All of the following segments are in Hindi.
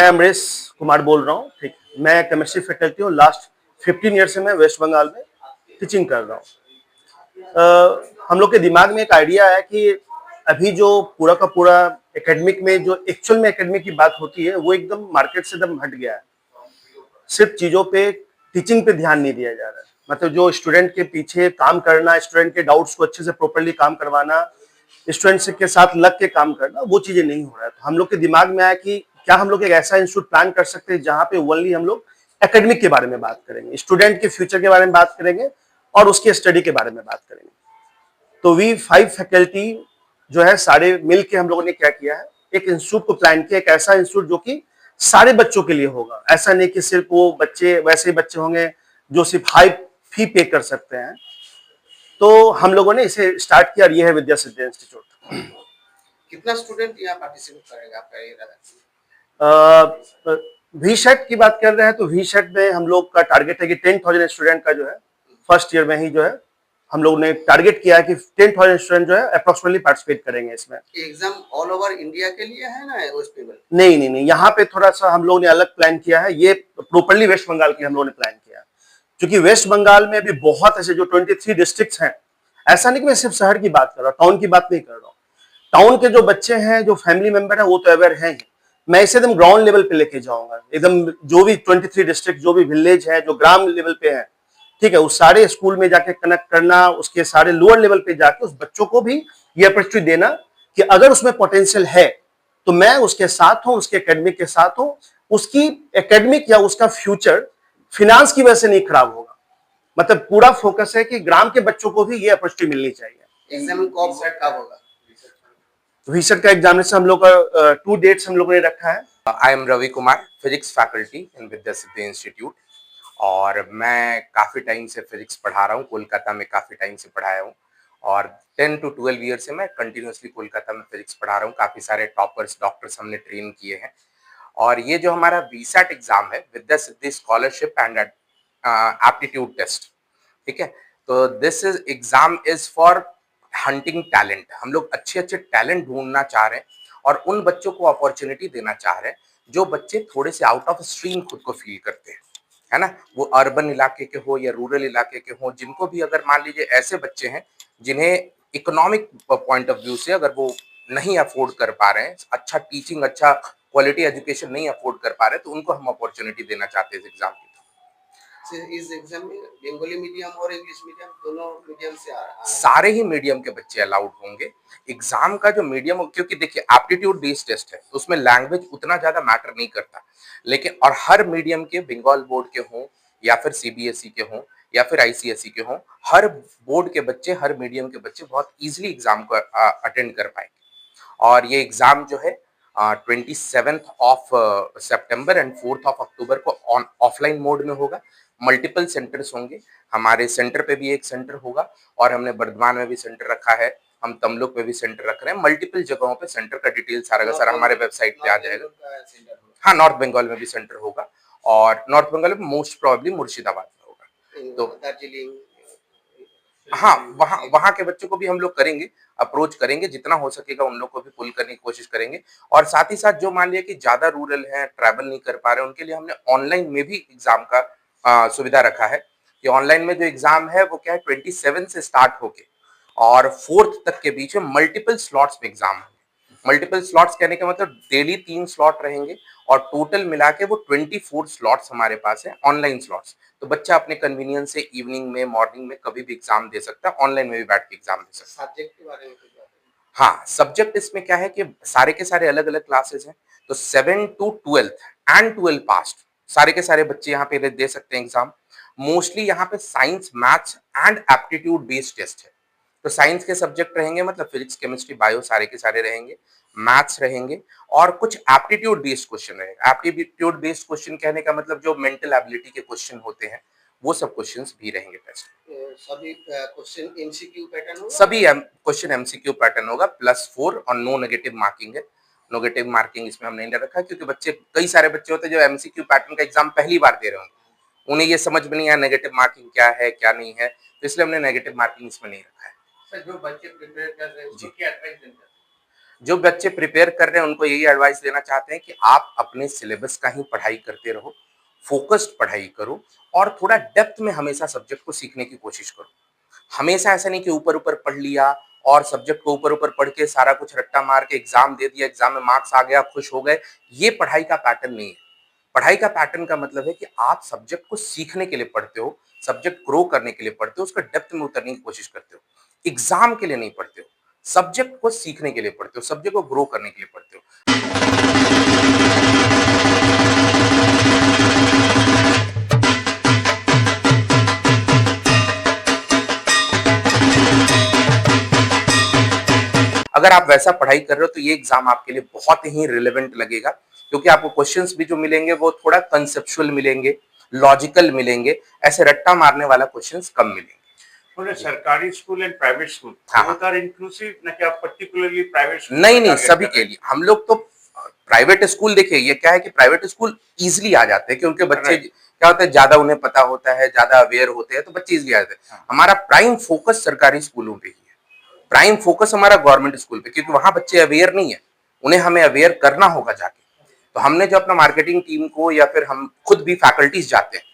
मैं अमरीश कुमार बोल रहा हूँ। ठीक, मैं केमिस्ट्री फैकल्टी हूँ। लास्ट 15 ईयर से मैं वेस्ट बंगाल में टीचिंग कर रहा हूँ। हम लोग के दिमाग में एक आइडिया है कि अभी जो पूरा का पूरा एकेडमिक में जो एक्चुअल में एकेडमिक की बात होती है वो एकदम मार्केट से एकदम हट गया है। सिर्फ चीजों पे, टीचिंग पे ध्यान नहीं दिया जा रहा है। मतलब जो स्टूडेंट के पीछे काम करना, स्टूडेंट के डाउट्स को अच्छे से प्रॉपर्ली काम करवाना, स्टूडेंट्स के साथ लग के काम करना, वो चीजें नहीं हो रहा है। तो हम लोग के दिमाग में आया कि क्या हम लोग एक ऐसा इंस्टीट्यूट प्लान कर सकते हैं जहां पे ओनली हम लोग एकेडमिक के बारे में बात करेंगे, स्टूडेंट के फ्यूचर के बारे में बात करेंगे और उसके स्टडी के बारे में बात करेंगे। तो वी 5 फैकल्टी जो है सारे मिल के हम लोगों ने क्या किया है, एक इंस्टीट्यूट को प्लान किया, एक ऐसा इंस्टीट्यूट जो कि सारे बच्चों के लिए होगा। ऐसा नहीं कि सिर्फ वो बच्चे, वैसे ही बच्चे होंगे जो सिर्फ हाई फी पे कर सकते हैं। तो हम लोगों ने इसे स्टार्ट किया और ये है विद्या सिद्धि इंस्टीट्यूट। कितना स्टूडेंट यहाँ पार्टिसिपेट करेगा आपका ये रहा? वी सेट की बात कर रहे हैं तो वी सेट में हम लोग का टारगेट है कि 10,000 स्टूडेंट का जो है फर्स्ट ईयर में ही जो है हम लोग ने टारगेट किया है कि 10,000 स्टूडेंट जो है अप्रोक्सीमेटली पार्टिसिपेट करेंगे इसमें। एग्जाम ऑल ओवर इंडिया के लिए है ना वेस्ट बंगाल? नहीं, यहाँ पे थोड़ा सा हम लोग ने अलग प्लान किया है। ये प्रॉपर्ली वेस्ट बंगाल की हम लोगों ने प्लान किया है, क्योंकि वेस्ट बंगाल में भी बहुत ऐसे जो 23 डिस्ट्रिक्ट्स हैं। ऐसा नहीं कि मैं सिर्फ शहर की बात कर रहा हूँ, टाउन की बात नहीं कर रहा हूँ। टाउन के जो बच्चे हैं, जो फैमिली मेंबर है, वो तो अवेयर हैं ही। मैं इसे एकदम ग्राउंड लेवल पे लेके जाऊंगा, एकदम जो भी 23 डिस्ट्रिक्ट, जो भी विलेज है, जो ग्राम लेवल पे है, ठीक है, उस सारे स्कूल में जाके कनेक्ट करना, उसके सारे लोअर लेवल पे जाके उस बच्चों को भी ये अपॉर्चुनिटी देना कि अगर उसमें पोटेंशियल है तो मैं उसके साथ हूं, उसके एकेडमिक के साथ हूं, उसकी एकेडमिक या उसका फ्यूचर फिनांस की वजह से नहीं खराब होगा। मतलब पूरा फोकस है कि ग्राम के बच्चों को भी ये अपॉर्चुनिटी मिलनी चाहिए। एग्जाम कब होगा? रिसर्च का एग्जामिनेशन हम लोग का 2 डेट्स हम लोगों ने रखा है। I am Ravi Kumar, physics faculty in Vidya Siddhi Institute. और मैं काफ़ी टाइम से फिजिक्स पढ़ा रहा हूँ, कोलकाता में काफ़ी टाइम से पढ़ाया हूँ। और 10 to 12 ईयर से मैं कंटिन्यूसली कोलकाता में फिजिक्स पढ़ा रहा हूँ। काफ़ी सारे टॉपर्स, डॉक्टर्स हमने ट्रेन किए हैं। और ये जो हमारा वीसैट एग्जाम है, विद्या सिद्धि स्कॉलरशिप एंड एप्टीट्यूड टेस्ट, ठीक है। तो this is exam is for hunting talent. हम लोग अच्छे अच्छे टैलेंट ढूंढना चाह रहे हैं और उन बच्चों को अपॉर्चुनिटी देना चाह रहे हैं जो बच्चे थोड़े से आउट ऑफ स्ट्रीम खुद को फील करते हैं, है ना। वो अर्बन इलाके के हो या रूरल इलाके के हो, जिनको भी, अगर मान लीजिए ऐसे बच्चे हैं जिन्हें इकोनॉमिक पॉइंट ऑफ व्यू से अगर वो नहीं अफोर्ड कर पा रहे हैं, अच्छा टीचिंग, अच्छा क्वालिटी एजुकेशन नहीं अफोर्ड कर पा रहे हैं, तो उनको हम अपॉर्चुनिटी देना चाहते हैं इस एग्जाम की। इस एग्जाम में बंगाली मीडियम और इंग्लिश मीडियम दोनों मीडियम से आ रहा है? सारे ही मीडियम के बच्चे अलाउड होंगे। एग्जाम का जो मीडियम, क्योंकि देखिए एप्टीट्यूड बेस्ड टेस्ट है तो उसमें लैंग्वेज उतना ज्यादा मैटर नहीं करता, लेकिन और हर मीडियम के, बंगाल बोर्ड के हों या फिर सीबीएसई के हों या फिर आईसीएसई के हों, हर बोर्ड के बच्चे, हर मीडियम के बच्चे बहुत इजीली एग्जाम को अटेंड कर पाएंगे। और ये एग्जाम जो है 27th of September and 4th of October को ऑफलाइन मोड में होगा। मल्टीपल सेंटर्स होंगे। हमारे सेंटर पे भी एक सेंटर होगा और हमने बर्धमान में भी सेंटर रखा है, हम तमलुक में भी सेंटर रख रहे हैं। मल्टीपल जगहों पे सेंटर का डिटेल सारा का सारा हमारे वेबसाइट पे आ जाएगा। हाँ, नॉर्थ बंगाल में भी सेंटर होगा और नॉर्थ बंगाल में मोस्ट प्रोबेबली मुर्शिदाबाद में होगा। तो दार्जिलिंग, हाँ, वहाँ वहाँ के बच्चों को भी हम लोग करेंगे, अप्रोच करेंगे, जितना हो सकेगा उन लोग को भी पुल करने की कोशिश करेंगे। और साथ ही साथ जो मान लिया कि ज्यादा रूरल है, ट्रैवल नहीं कर पा रहे, उनके लिए हमने ऑनलाइन में भी एग्जाम का सुविधा रखा है। कि ऑनलाइन में जो एग्जाम है वो क्या है, 27 से स्टार्ट होके और 4th तक के बीच में मल्टीपल स्लॉट्स में एग्जाम है। मल्टीपल स्लॉट्स कहने का मतलब डेली 3 स्लॉट रहेंगे और टोटल मिला के वो 24 स्लॉट्स हमारे पास है, ऑनलाइन स्लॉट्स। तो बच्चा अपने कन्वीनियंस से इवनिंग में, मॉर्निंग में कभी भी एग्जाम दे सकता है, ऑनलाइन में भी बैठ के एग्जाम दे सकता है। सब्जेक्ट के बारे में कुछ बताइए। हाँ, सब्जेक्ट इसमें क्या है कि सारे के सारे अलग अलग क्लासेस हैं। तो 7 to 12th एंड 12 पास्ट सारे के सारे बच्चे यहाँ पे दे सकते हैं एग्जाम। मोस्टली यहाँ पे science, maths and aptitude based test है। तो साइंस के सब्जेक्ट रहेंगे, मतलब फिजिक्स, केमिस्ट्री, बायो सारे के सारे रहेंगे। मैथ्स रहेंगे और कुछ एप्टीट्यूड बेस्ड क्वेश्चन रहेगा। एप्टीट्यूड बेस्ड क्वेश्चन कहने का मतलब जो मेंटल एबिलिटी के क्वेश्चन होते हैं, वो सब क्वेश्चंस भी रहेंगे टेस्ट। सभी क्वेश्चन एमसीक्यू पैटर्न होगा? सभी क्वेश्चन एमसीक्यू पैटर्न होगा, +4 और नो नेगेटिव मार्किंग है। नेगेटिव मार्किंग इसमें हमने नहीं रखा, क्योंकि बच्चे, कई सारे बच्चे होते हैं जो एमसीक्यू पैटर्न का एग्जाम पहली बार दे रहे होंगे, उन्हें ये समझ में नहीं आया नेगेटिव मार्किंग क्या है क्या नहीं है, तो इसलिए हमने नेगेटिव मार्किंग इसमें नहीं रखा है। सर, जो बच्चे प्रिपेयर कर रहे हैं उसको क्या एडवाइस देना? जो बच्चे प्रिपेयर कर रहे हैं उनको यही एडवाइस देना चाहते हैं कि आप अपने सिलेबस का ही पढ़ाई करते रहो, फोकस्ड पढ़ाई करो और थोड़ा डेप्थ में हमेशा सब्जेक्ट को सीखने की कोशिश करो। हमेशा ऐसा नहीं कि ऊपर-ऊपर पढ़ लिया और सब्जेक्ट को ऊपर-ऊपर पढ़ के सारा कुछ रट्टा मार के एग्जाम दे दिया, एग्जाम में मार्क्स आ गया, खुश हो गए। ये पढ़ाई का पैटर्न नहीं है। पढ़ाई का पैटर्न का मतलब है कि आप सब्जेक्ट को सीखने के लिए पढ़ते हो, सब्जेक्ट ग्रो करने के लिए पढ़ते हो, उसका डेप्थ में उतरने की कोशिश करते हो। एग्जाम के लिए नहीं पढ़ते हो, सब्जेक्ट को सीखने के लिए पढ़ते हो, सब्जेक्ट को ग्रो करने के लिए पढ़ते हो। अगर आप वैसा पढ़ाई कर रहे हो तो ये एग्जाम आपके लिए बहुत ही रिलेवेंट लगेगा, क्योंकि आपको क्वेश्चंस भी जो मिलेंगे वो थोड़ा कंसेप्चुअल मिलेंगे, लॉजिकल मिलेंगे, ऐसे रट्टा मारने वाला क्वेश्चंस कम मिलेंगे। बोले सरकारी स्कूल एंड प्राइवेट स्कूल हाँ। बोथ आर इंक्लूसिव, ना कि आप पर्टिकुलरली प्राइवेट स्कूल नहीं, सभी के लिए। हम लोग तो प्राइवेट स्कूल, देखिए ये क्या है कि प्राइवेट स्कूल इजिली आ जाते हैं क्योंकि बच्चे क्या होता है, ज्यादा उन्हें पता होता है, ज्यादा अवेयर होते हैं, तो बच्चे इजिली आ जाते हैं। हमारा प्राइम फोकस सरकारी स्कूलों पे ही है, प्राइम फोकस हमारा गवर्नमेंट स्कूल पे, क्योंकि वहां बच्चे अवेयर नहीं है, उन्हें हमें अवेयर करना होगा जाके। तो हमने जो अपना मार्केटिंग टीम को, या फिर हम खुद भी फैकल्टीज जाते हैं,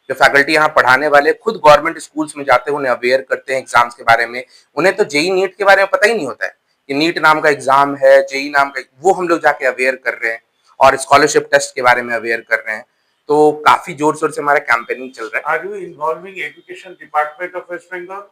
जो फैकल्टी यहाँ पढ़ाने वाले खुद गवर्नमेंट स्कूल्स में जाते हैं, उन्हें अवेयर करते हैं एग्जाम्स के बारे में। उन्हें तो जेई नीट के बारे में पता ही नहीं होता है कि नीट नाम का एग्जाम है, जेई नाम का, वो हम लोग जाके अवेयर कर रहे हैं और स्कॉलरशिप टेस्ट के बारे में अवेयर कर रहे हैं। तो काफी जोर शोर से हमारा कैंपेनिंग चल रहा है। Are you involving education department of West Bengal?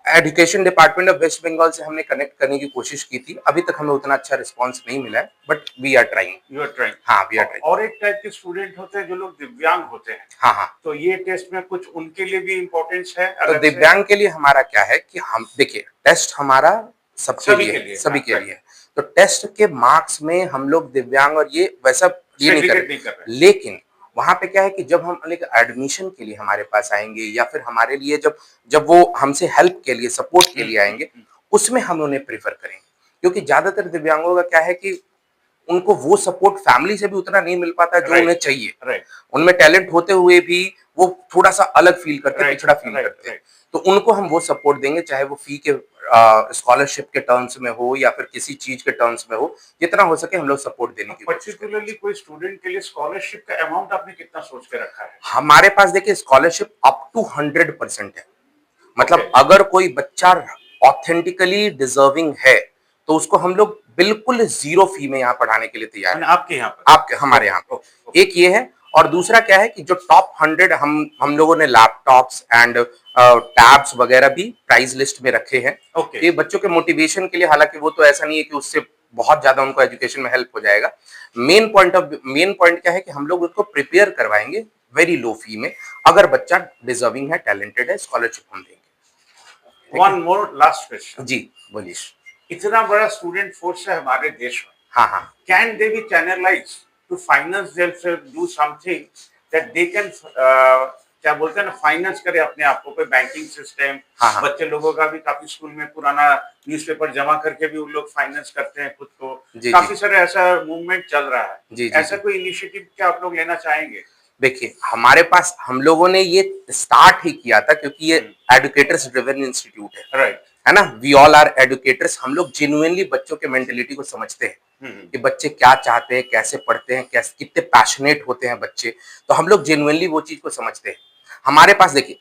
Education department of West Bengal से हमने कनेक्ट करने की कोशिश की थी, अभी तक हमें उतना अच्छा रिस्पांस नहीं मिला है, but we are trying. You are trying? हाँ, वी आर ट्राइंग। और एक टाइप के स्टूडेंट होते हैं जो लोग दिव्यांग होते हैं, हाँ, तो ये टेस्ट में कुछ उनके लिए भी इम्पोर्टेंस है तो अलग से? दिव्यांग के लिए हमारा क्या है कि हम देखिए, टेस्ट हमारा सबके सभी लिए के है, लिए, सभी हाँ, के लिए है। तो टेस्ट के मार्क्स में हम लोग दिव्यांग और ये वैसा ये नहीं Segregate नहीं कर कर रहे। लेकिन वहां पे क्या है कि जब हम एडमिशन के लिए हमारे पास आएंगे, या फिर हमारे लिए जब वो हमसे हेल्प के लिए, सपोर्ट के लिए आएंगे, उसमें हम उन्हें प्रेफर करेंगे। क्योंकि ज्यादातर दिव्यांगों का क्या है कि उनको वो सपोर्ट फैमिली से भी उतना नहीं मिल पाता जो Right. उन्हें चाहिए। राइट, उनमें टैलेंट होते हुए भी वो थोड़ा सा अलग फील करते हैं, Right, पिछड़ा फील right, करते हैं। right. तो उनको हम वो सपोर्ट देंगे, चाहे वो फी के स्कॉलरशिप के टर्म्स में हो या फिर किसी चीज के टर्म्स में हो, जितना हो सके हम लोग सपोर्ट देने की कोशिश करेंगे। पर्टिकुलरली कोई स्टूडेंट के लिए स्कॉलरशिप का अमाउंट आपने कितना सोच के रखा है? हमारे पास देखिए स्कॉलरशिप अप टू 100% है। मतलब Okay. अगर कोई बच्चा ऑथेंटिकली डिजर्विंग है तो उसको हम लोग बिल्कुल जीरो फी में यहाँ पढ़ाने के लिए तैयार हैं। मैंने आपके यहाँ पर? आपके हमारे यहाँ पे Okay. एक ये है, और दूसरा क्या है कि जो टॉप 100 हम लोगों ने लैपटॉप्स एंड टैब्स वगैरह भी प्राइस लिस्ट में रखे हैं। Okay. ये बच्चों के मोटिवेशन के लिए, हालांकि वो तो ऐसा नहीं है कि उससे बहुत ज्यादा उनको एजुकेशन में हेल्प हो जाएगा। मेन पॉइंट क्या है कि हम लोग उसको प्रिपेयर करवाएंगे वेरी लो फी में। अगर बच्चा डिजर्विंग है, टैलेंटेड है, स्कॉलरशिप हम देंगे। One more last question. जी बोलिए। इतना बड़ा स्टूडेंट फोर्स है हमारे देश में, हाँ हाँ, can they be channelized to finance themselves, do something that they can क्या बोलते हैं ना, फाइनेंस करे अपने आप को, कोई बैंकिंग सिस्टम। हाँ। बच्चे लोगों का भी काफी स्कूल में पुराना न्यूज़पेपर जमा करके भी उन लोग फाइनेंस करते हैं खुद को। जी, काफी जी। सारे ऐसा मूवमेंट चल रहा है। जी, जी, ऐसा जी। कोई इनिशिएटिव क्या आप लोग लेना चाहेंगे? देखिए, हमारे पास हम लोगों ने ये स्टार्ट ही किया था क्योंकि ये एडुकेटर्स ड्रिवन इंस्टीट्यूट राइट, है ना। We all are educators. हम लोग जेन्युइनली बच्चों के मेंटेलिटी को समझते हैं कि बच्चे क्या चाहते हैं, कैसे पढ़ते हैं, कैसे कितने पैशनेट होते हैं बच्चे। तो हम लोग जेन्युइनली वो चीज को समझते हैं। हमारे पास देखिए,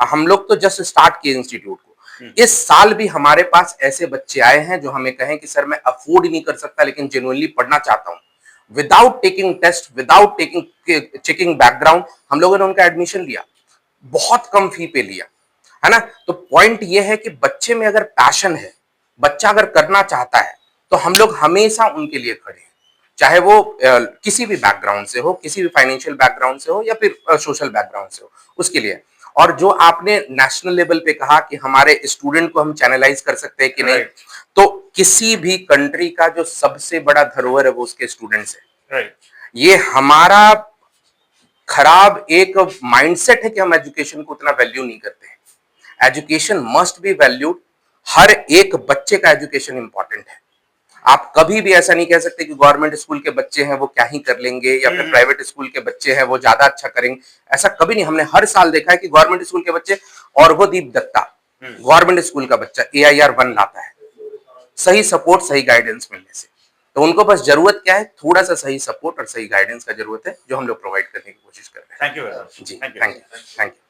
हम लोग तो जस्ट स्टार्ट किए इंस्टीट्यूट को। इस साल भी हमारे पास ऐसे बच्चे आए हैं जो हमें कहें कि सर मैं अफोर्ड नहीं कर सकता लेकिन जेन्युइनली पढ़ना चाहता हूँ। Without taking test, without taking checking background, हम लोगों ने उनका एडमिशन लिया, बहुत कम फी पे लिया, है ना। तो पॉइंट ये है कि बच्चे में अगर पैशन है, बच्चा अगर करना चाहता है, तो हम लोग हमेशा उनके लिए खड़े हैं, चाहे वो किसी भी बैकग्राउंड से हो, किसी भी फाइनेंशियल बैकग्राउंड से हो या फिर सोशल बैकग्राउंड से हो, उसके लिए। और जो आपने नेशनल लेवल पे कहा कि हमारे स्टूडेंट को हम चैनलाइज कर सकते हैं कि नहीं, तो किसी भी कंट्री का जो सबसे बड़ा धरोहर है वो उसके स्टूडेंट्स है। राइट। ये हमारा खराब एक माइंडसेट है कि हम एजुकेशन को उतना वैल्यू नहीं करते हैं। Education must be valued. हर एक बच्चे का एजुकेशन इंपॉर्टेंट है। आप कभी भी ऐसा नहीं कह सकते कि गवर्नमेंट स्कूल के बच्चे हैं वो क्या ही कर लेंगे या फिर प्राइवेट स्कूल के बच्चे हैं वो ज्यादा अच्छा करेंगे, ऐसा कभी नहीं। हमने हर साल देखा है कि गवर्नमेंट स्कूल के बच्चे, और वो दीप दत्ता गवर्नमेंट स्कूल का बच्चा AIR 1 लाता है, सही सपोर्ट सही गाइडेंस मिलने से। तो उनको बस जरूरत क्या है, थोड़ा सा सही सपोर्ट और सही गाइडेंस का जरूरत है, जो हम लोग प्रोवाइड करने की कोशिश कर रहे हैं। Thank you very much. जी थैंक यू। Thank you.